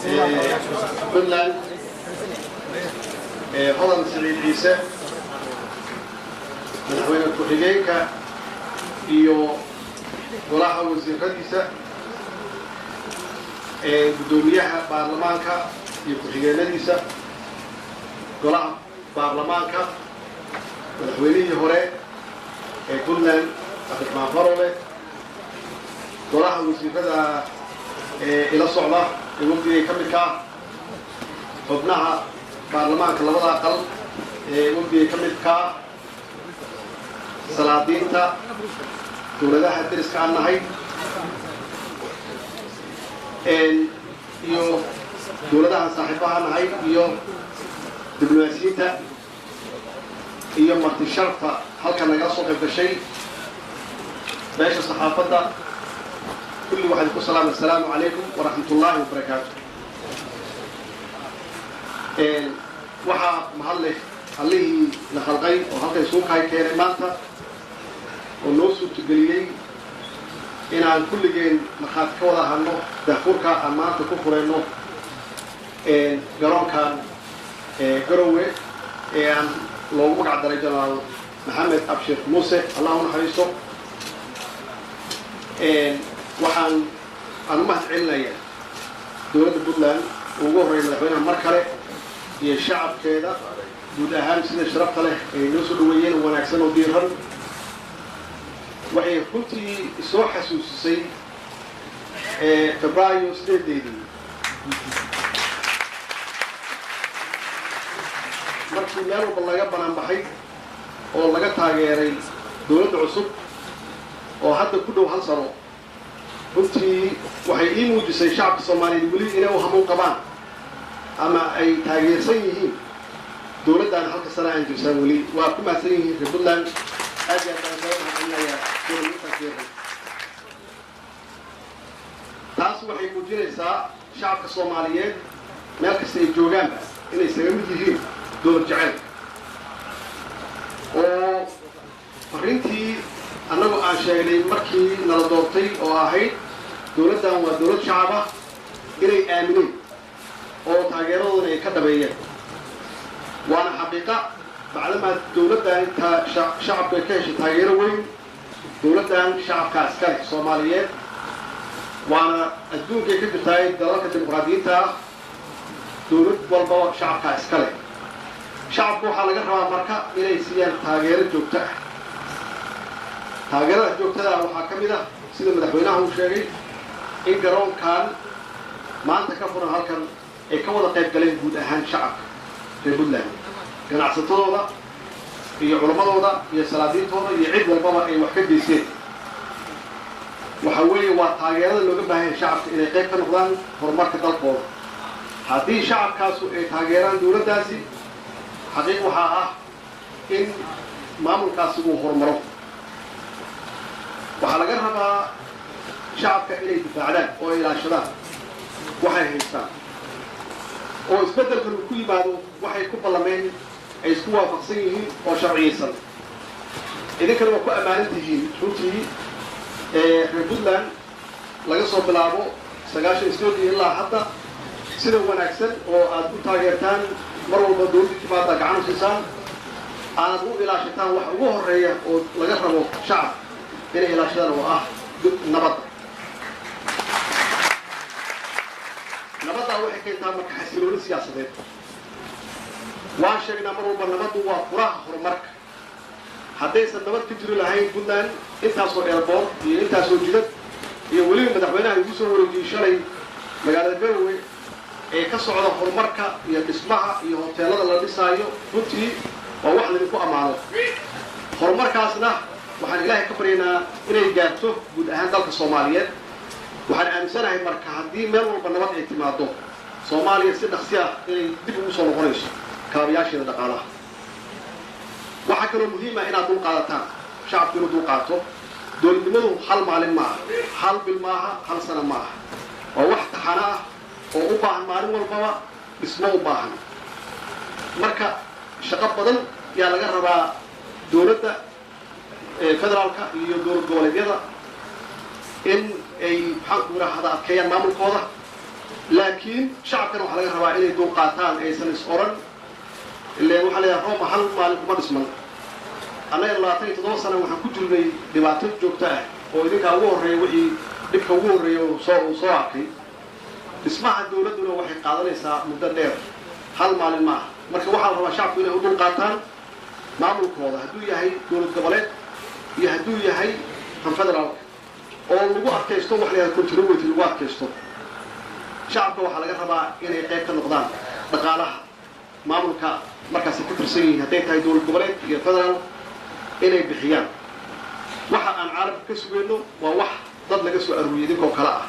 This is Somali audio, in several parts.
puntland hodan siciid ciise madaxweyne ku-xigeenka iyo golaha wasiiradiisa gudoomiyaha baarlamaanka iyo ku-xigeenadiisa golaha baarlamaanka madaxweynihii hore puntland cabdiraxmaan farole golaha wasiirada ila socda wafdiga ka midka ah xubnaha baarlamaanka labada aqal wafdiga ka midka ah salaadiinta dowladaha deriska aan nahay iyo dowladaha saaxiibaha nahay iyo diblomaasiyiinta iyo marti sharafta halkan nagala soo qayb gashay beesha saxaafadda kulli waxaan ku salaamay assalaamu calaykum waraxmatullaahi wabarakaatu waxaa mahadleh allihii la khalqay oo halkan isugu kahay keenay maanta oo noo suurtageliyey inaan kulligeen markhaati ka wada ahano daahfurka aan maanta ku furayno garoonkan garowe aan loogu magac daray jenaraal maxamed abshir muuse allah u naxariisto waxaan u mahad celinayaa dowladda puntland ugu horreeya madaxweynaha mar kale iyo shacabkeeda guud ahaan sida sharafta leh ay noo soo dhaweeyeen oo wanaagsan oo diiran waxay runtii soo xasuusisay febraayo 8 markii meel walba laga banaan baxay oo laga taageeray dowladda cusub oo hadda ku dhow hal sano runtii waxay ii muujisay shacabka soomaaliyeed weli inay u hamuun qabaan ama ay taageersan yihiin dowladdan halka sana aan jirsan weli waa ku mahadsan yihiin reer puntland aad iyo aad baan kaga mahadcelinayaa dowladda taas waxay muujinaysaa shacabka soomaaliyeed meel kasta ay joogaanba inay isaga mid yihiin dowlad jacayl oo arrintii annagoo aan sheegnay markii nala doortay oo ahayd dowladdan waa dowlad shacab ah inay aamineen oo taageeradoodana ay ka dhabeeyeen waana xaqiiqa bacdamaa dowladdan intaa shacabku ay ka heshay taageero weyn dowladdan shacabkaa iska leh soomaaliyeed waana adduunkay ka jirtaay dalalka dimuqraadiyiinta ah dowlad walbaba shacabkaa iska leh shacabku waxaa laga rabaa marka inay siiyaan taageero joogto ah taageerada joogtada ah waxaa ka mid ah sida madaxweynaha uu sheegay in garoonkan maanta ka furan halkan ay ka wada qayb galeen guud ahaan shacabka reer puntland ganacsatadooda iyo culammadooda iyo salaadiintooda iyo cid walbaba ay wax ka geysteen waxa weeye waa taageerada looga baahanya shacabka inay qayb ka noqdaan horumarka dalkooda haddii shacabkaasu ay taageeraan dowladdaasi xaqiiq waxaa ah in maamulkaasi uu horumaro waxaa laga rabaa shacabka inay difaacdaan oo ay ilaashadaan waxay haystaan oo isbeddelkan uu ku yimaado waxay ku ballameen ay isku waafaqsan yihiin oo sharciyeysan idinkana waa ku ammaanan tihiin runtii reer puntland laga soo bilaabo 98 ilaa hadda sida wanaagsan oo aad u taageertaan mar walba dowladda timaada gacan u siisaan aad u ilaashataan wax ugu horreeya oo laga rabo shacab inay ilaashadaan oo ah nabadda nabaddaa waxay keentaa marka xasilooni siyaasadeed waan sheegnaa mar walba nabaddu waa furaha horumarka haddaysan nabad ka jiri lahayn puntland intaasoo eerboor iyo intaasoo jidad iyo weliba madaxweynaha igu soo wareejiyey shalay magaalada garowe ee ka socda horumarka iyo dhismaha iyo hoteelada la dhisaayo runtii waa wax laydinku ammaano horumarkaasna waxaan ilaahay ka baryaynaa inay gaarto guud ahaan dalka soomaaliyeed waxaan aaminsanahay marka haddii meel walba nabad ay timaado soomaaliya si dhaqsi ah inay dib ugu soo noqonayso kaabayaasheeda dhaqaalaha waxaa kaloo muhiima inaad dul qaadataan shacabku inuu dul qaato dowladnimadu hal maalin maaha hal bil maaha hal sana maaha waa wax taxana ah oo u baahan maalin walbaba dhismo u baahan marka shaqo badan yaa laga rabaa dowladda federaalka iyo dowlad goboleedyada in ay maxaan ku yidhaahdaa adkeeyaan maamulkooda laakiin shacabkana waxaa laga rabaa inay dulqaataan aysan is oran ilaa waxaa leeyahay Roma hal maalin kuma dhisman annaga 27 sano waxaan ku jirnay dhibaato joogto ah oo idinka ugu horeeyay wixii dhibka ugu horeeyay oo soo arkay dhismaha dawladuna waxay qaadanaysaa muddo dheer hal maalin ma marka waxaa la rabaa shacabku inay u dulqaataan maamulkooda hadduu yahay dawlad goboleed iyo hadduu yahay federal oo lagu adkaysto wax la continuity lagu adkaysto shacabka waxaa laga rabaa inay qayb ka noqdaan dhaqaalaha maamulka markaas ku tirsan yihiin hadday tahay dawlad goboleed iyo federal inay bixiyaan waxa aan caalamka ka sugayno waa wax dad laga soo aruuriyay idinkoo kale ah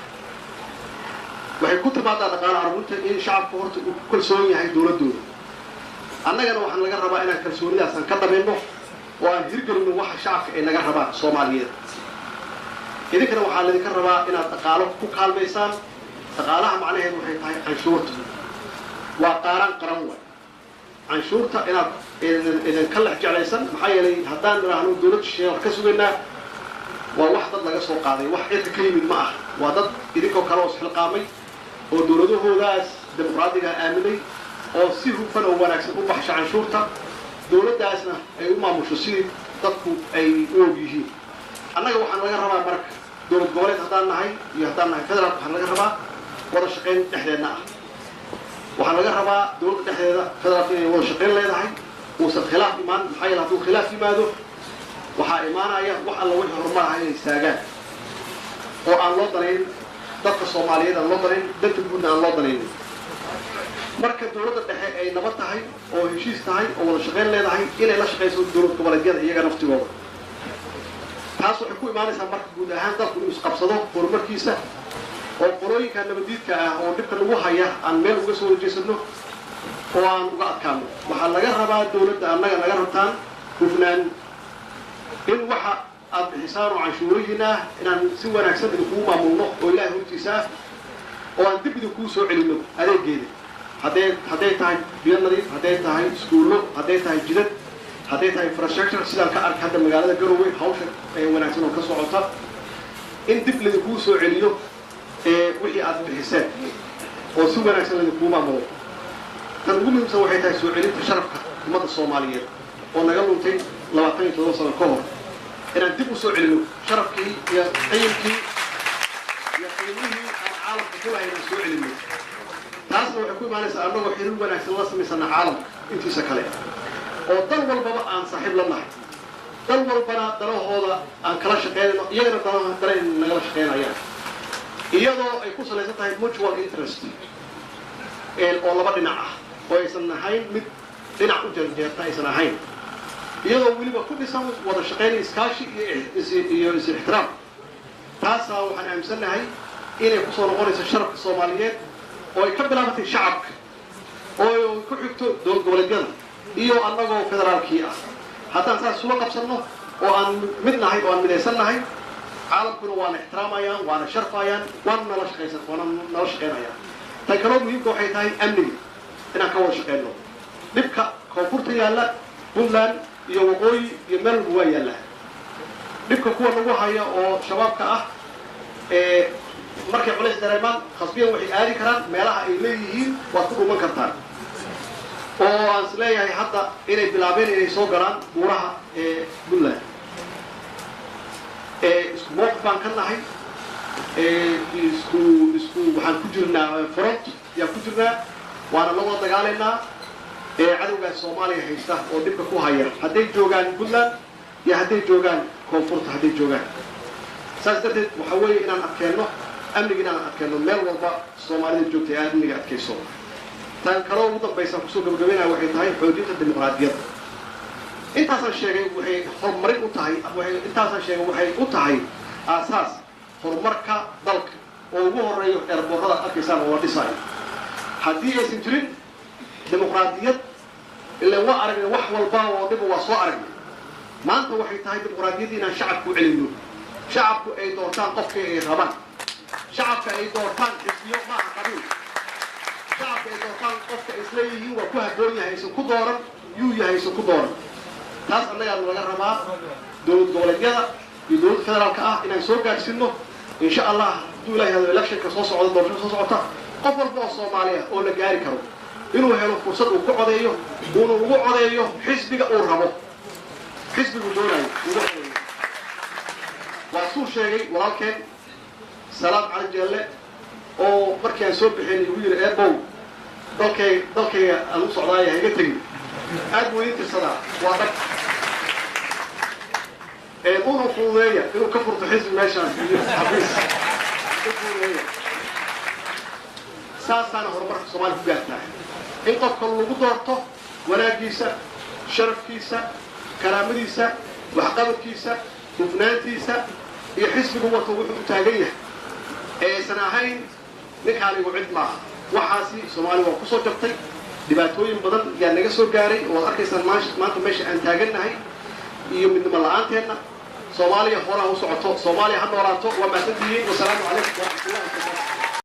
waxay ku timaadaa dhaqaale aruurinta in shacabku horta uu ku kalsoon yahay dawladooda annagana waxaan laga rabaa inaan kalsoonidaas aan ka dhamayno oo aan hirgelino waxa shacabka ay naga rabaan Soomaaliyeed idinkana waxaa laydinka rabaa inaad dhaqaalo ku kaalmaysaan dhaqaalaha macnaheedu waxay tahay canshuurta waa qaran way canshuurta inaad idin ka lex jeclaysan maxaa yeelay haddaan niraahno dawlad shisheeye wax ka sugaynaa waa wax dad laga soo qaaday wax cidka ka yimid ma ah waa dad idinkoo kale oo isxilqaamay oo dawladahoodaas dimuqraadiga aaminay oo si hufan oo wanaagsan u baxsha canshuurta dawladdaasna ay u maamusho sidii dadku ay u og yihiin annaga waxaan laga rabaa marka dawlad goboleed haddaan nahay iyo haddaan nahay federal waxaan laga rabaa wada shaqayn dhexdeedna ah waxaan laga rabaa dawladda dhexdeeda federaalka inay wada shaqayn leedahay uusan khilaaf imaan maxaa yeele hadduu khilaaf yimaado waxaa imaanaya wax alla wixii horumar ah inay istaagaan oo aan loo danayn dadka Soomaaliyeed aan loo danayn dadka guudna aan loo danaynin marka dawladda dhexe ay nabad tahay oo heshiis tahay oo wada shaqayn leedahay inay la shaqayso dawlad goboleedyada iyaga naftigooda taas waxay ku imaanaysaa marka guud ahaan dalku inuu isqabsado horumarkiisa oo qolooyinka nabadiidka ah oo dhibka lagu haya aan meel uga soo wajeesano oo aan uga adkaano waxaa laga rabaa dawladda annaga naga rabtaan hufnaan in waxa aad bixisaan oo canshuurihiina inaan si wanaagsan idinkugu maamulno oo ilaahay hortiisa ah oo aan dib idinkuu soo celino adeegeeda hadday tahay biyo nadiif hadday tahay iskuullo hadday tahay jidad hadday tahay infrastructure sidaan ka arkay hadda magaalada Garowe hawsha ee wanaagsan oo ka socota in dib idinkuu soo celiyo wixii aad bixiseen oo si wanaagsan idinkuu maamulo tan ugu muhiimsan waxay tahay soo celinta sharafka ummadda Soomaaliyeed oo naga luntay 27 sano ka hor inaan dib u soo celino sharafkii iyo qiimkii aan caalamka ku lahayn soo celino taasna waxay ku imaanaysaa annagoo xiriir wanaagsan la samaysana caalamka intiisa kale oo dal walbaba aan saaxiib la nahay dal walbana dalahooda aan kala shaqeynayno iyagana dalaha nagala shaqeynayaan iyadoo ay ku salaysan tahay mutual interest oo laba dhinac ah oo aysan ahayn mid dhinac u jarjeerta aysan ahayn iyadoo weliba ku dhisan wada shaqayn iskaashi iyo is-ixtiraam taasaa waxaan aaminsanahay inay ku soo noqonayso sharafka Soomaaliyeed oo ay ka bilaabatay shacabka oo ku xigto dawlad goboleedyada iyo annagoo federaalkii ah haddaan saas sula qabsanno oo aan mid nahay oo aan midaysan nahay caalamkuna waana ixtiraamayaan waana sharfayaan waana nala shaqaynayaan tan kaloo muhiimka waxay tahay amniga inaan ka wada shaqayno dhibka koonfurta yaalla Puntland iyo waqooyi iyo meel walba waa yaalla dhibka kuwa lagu haya oo shabaabka ah markay culays dareemaan khasbiyan waxay aadi karaan meelaha ay leeyihiin waad ku dhuman kartaan oo aan is leeyahay hadda inay bilaabeen inay soo galaan buuraha Puntland isku mowqif baan ka nahay isku waxaan ku jirnaa front yaa ku jirnaa waana la wada dagaalaynaa cadowgaas Soomaaliya haysta oo dhibka ku haya hadday joogaan Puntland iyo hadday joogaan koonfurta hadday joogaan saas darteed waxa weeye inaan adkeenno amniga inaan adkeenno meel walba Soomaalida joogtay amniga adkayso tan kaloo ugu dambaysa kusoo gabagabeynaya waxay tahay xoojinta dimuqraadiyadda intaasaan sheegay waxay horumarin u tahay waxay u tahay aasaas horumarka dalka oo ugu horeeyo eerboorada arkaysaan oo dhisay haddii aysan jirin dimuqraadiyad ilaa waa aragnay wax walba oo dib waa soo aragnay maanta waxay tahay dimuqraadiyadda inaan shacabku u celino shacabku ay doortaan qofkii ay rabaan shacabka ay doortaan xisbiyo maaha qabiil shacabka ay doortaan qofka isleeyihiin waa ku habboon yahay aysan ku dooran yuu yahay aysan ku dooran taas annagaa laga rabaa dawlad goboleedyada iyo dawladda federaalka ah inaan soo gaarsiino insha allah hadduu ilaahay hado electionka soo socda doorashada soo socota qof walba oo Soomaaliya oo la gaari karo inuu helo fursad uu ku codeeyo uu ugu codeeyo xisbiga uu rabo xisbigu doonayo ugu codeeyo waa soo sheegay walaalkeen Salaam Cali Jelle oo markii aan soo bixin ugu yiri eebow dalkay aan u socdaaya iga tagin aad weyn tirsadaa waa dad uu fuuleeya inuu ka furto xisbi meeshaan xafiis saasana horumarka Soomaaliya ku gaartaa in qofka lagu doorto wanaagiisa sharafkiisa karaamadiisa waxqabadkiisa hufnaantiisa iyo xisbigu wato wuxuu taagan yahay aysan ahayn ninkaanigu cid maaha waxaasi Soomaaliya waa ku soo jabtay dhibaatooyin badan yaa naga soo gaaray oo arkaysan maanta meesha aan taagannahay iyo midnimo la'aanteena Soomaaliya hore u socoto Soomaaliya ha noolaato waa mahadsantihiin wassalaamu calaykum wa rahmatullahi wa barakatuh